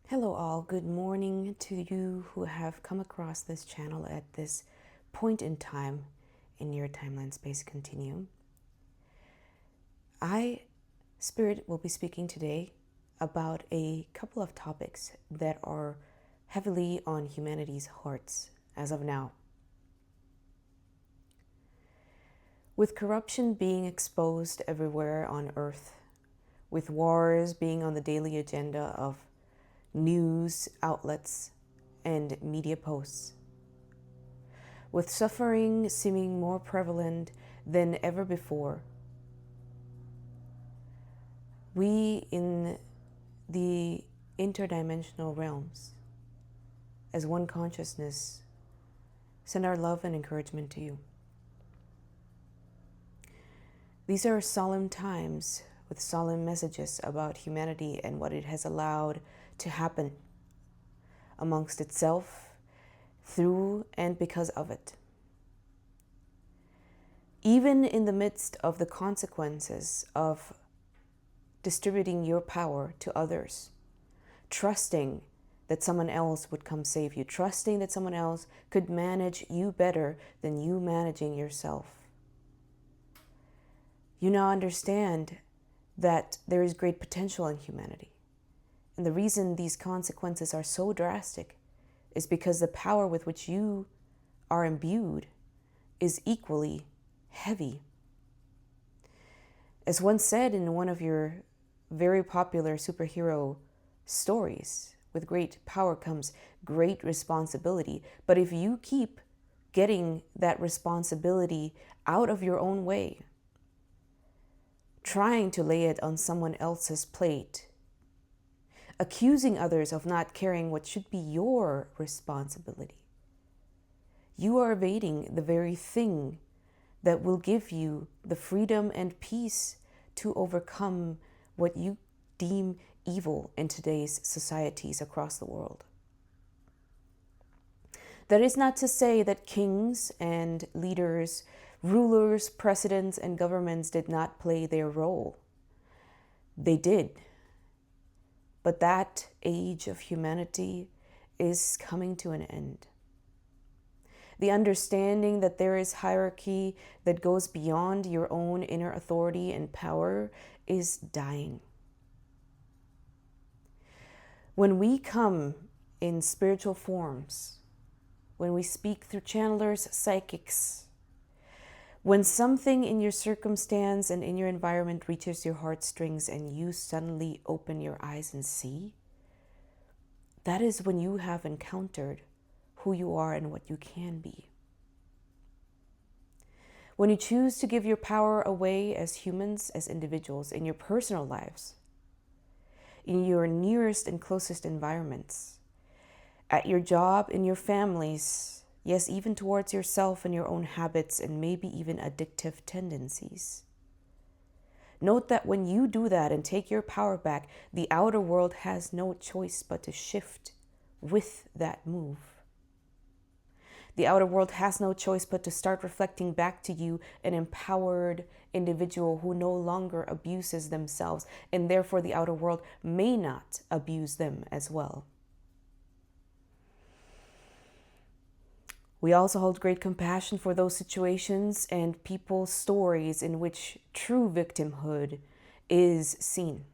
Hello all, good morning to you who have come across this channel at this point in time in your timeline space continuum. I, Spirit, will be speaking today about a couple of topics that are heavily on humanity's hearts as of now. With corruption being exposed everywhere on earth, with wars being on the daily agenda of news outlets and media posts, with suffering seeming more prevalent than ever before, we in the interdimensional realms, as one consciousness, send our love and encouragement to you. These are solemn times with solemn messages about humanity and what it has allowed to happen amongst itself, through and because of it. Even in the midst of the consequences of distributing your power to others, trusting that someone else would come save you, trusting that someone else could manage you better than you managing yourself. You now understand that there is great potential in humanity. And the reason these consequences are so drastic is because the power with which you are imbued is equally heavy. As once said in one of your very popular superhero stories, with great power comes great responsibility. But if you keep getting that responsibility out of your own way, trying to lay it on someone else's plate, accusing others of not carrying what should be your responsibility, you are evading the very thing that will give you the freedom and peace to overcome what you deem evil in today's societies across the world. That is not to say that kings and leaders, rulers, presidents, and governments did not play their role. They did. But that age of humanity is coming to an end. The understanding that there is hierarchy that goes beyond your own inner authority and power is dying. When we come in spiritual forms, when we speak through channelers, psychics, when something in your circumstance and in your environment reaches your heartstrings and you suddenly open your eyes and see, that is when you have encountered who you are and what you can be. When you choose to give your power away as humans, as individuals, in your personal lives, in your nearest and closest environments, at your job, in your families, yes, even towards yourself and your own habits and maybe even addictive tendencies. Note that when you do that and take your power back, the outer world has no choice but to shift with that move. The outer world has no choice but to start reflecting back to you an empowered individual who no longer abuses themselves, and therefore the outer world may not abuse them as well. We also hold great compassion for those situations and people's stories in which true victimhood is seen.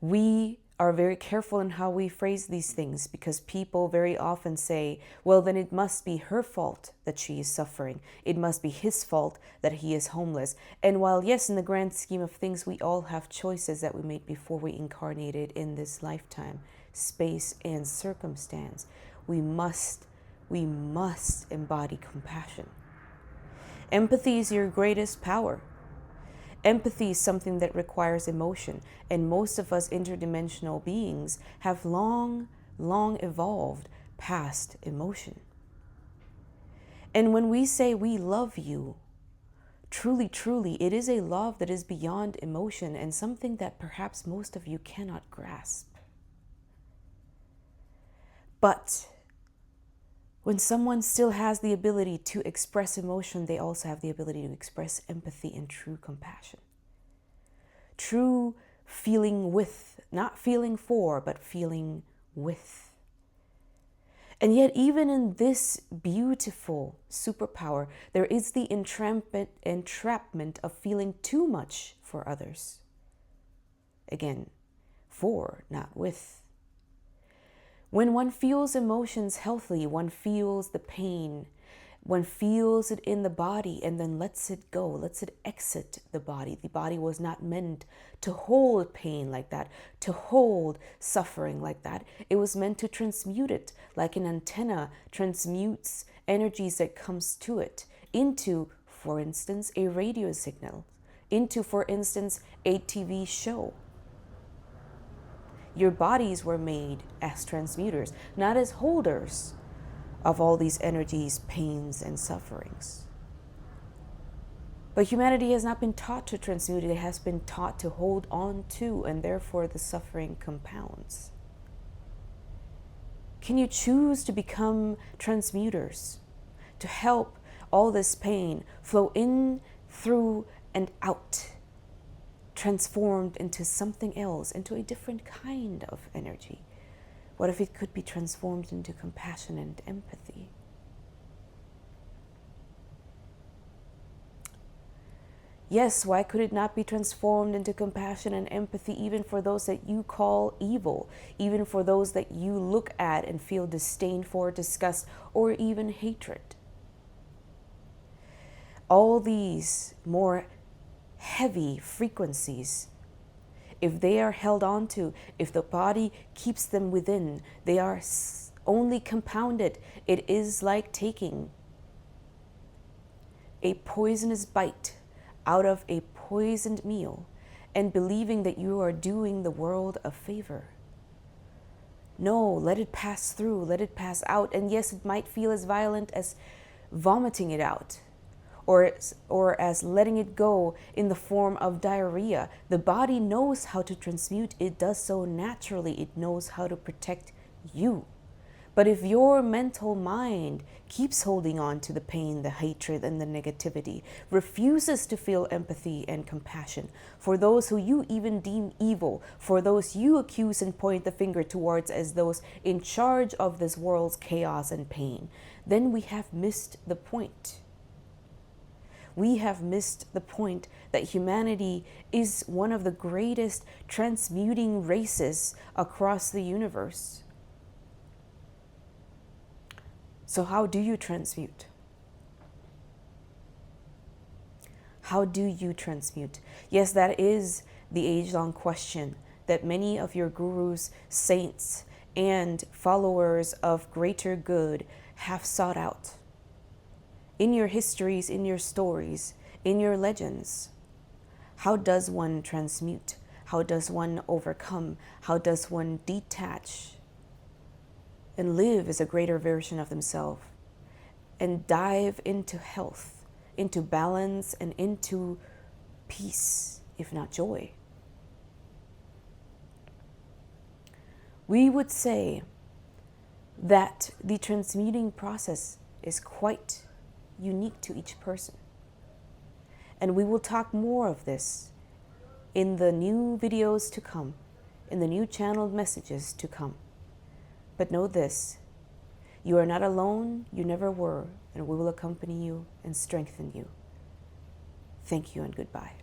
We are very careful in how we phrase these things because people very often say, well, then it must be her fault that she is suffering. It must be his fault that he is homeless. And while, yes, in the grand scheme of things, we all have choices that we made before we incarnated in this lifetime, space, and circumstance, we must embody compassion. Empathy is your greatest power. Empathy is something that requires emotion, and most of us interdimensional beings have long evolved past emotion. And when we say we love you, truly, it is a love that is beyond emotion and something that perhaps most of you cannot grasp. But when someone still has the ability to express emotion, they also have the ability to express empathy and true compassion. True feeling with, not feeling for, but feeling with. And yet, even in this beautiful superpower, there is the entrapment of feeling too much for others. Again, for, not with. When one feels emotions healthily, one feels the pain, one feels it in the body and then lets it go, lets it exit the body. The body was not meant to hold pain like that, to hold suffering like that. It was meant to transmute it, like an antenna transmutes energies that comes to it into, for instance, a radio signal, into, for instance, a TV show. Your bodies were made as transmuters, not as holders of all these energies, pains, and sufferings. But humanity has not been taught to transmute it. It has been taught to hold on to, and therefore the suffering compounds. Can you choose to become transmuters, to help all this pain flow in, through, and out, transformed into something else, into a different kind of energy? What if it could be transformed into compassion and empathy? Yes, why could it not be transformed into compassion and empathy even for those that you call evil, even for those that you look at and feel disdain for, disgust, or even hatred? All these more heavy frequencies, if they are held on to, if the body keeps them within, they are only compounded. It is like taking a poisonous bite out of a poisoned meal and believing that you are doing the world a favor. No, let it pass through, let it pass out. And yes, it might feel as violent as vomiting it out, or as letting it go in the form of diarrhea. The body knows how to transmute. It does so naturally. It knows how to protect you. But if your mental mind keeps holding on to the pain, the hatred, and the negativity, refuses to feel empathy and compassion for those who you even deem evil, for those you accuse and point the finger towards as those in charge of this world's chaos and pain, then we have missed the point. We have missed the point that humanity is one of the greatest transmuting races across the universe. So how do you transmute? How do you transmute? Yes, that is the age-long question that many of your gurus, saints, and followers of greater good have sought out. In your histories, in your stories, in your legends, how does one transmute? How does one overcome? How does one detach and live as a greater version of themselves and dive into health, into balance, and into peace, if not joy? We would say that the transmuting process is quite unique to each person. And we will talk more of this in the new videos to come, in the new channeled messages to come. But know this, you are not alone, you never were, and we will accompany you and strengthen you. Thank you and goodbye.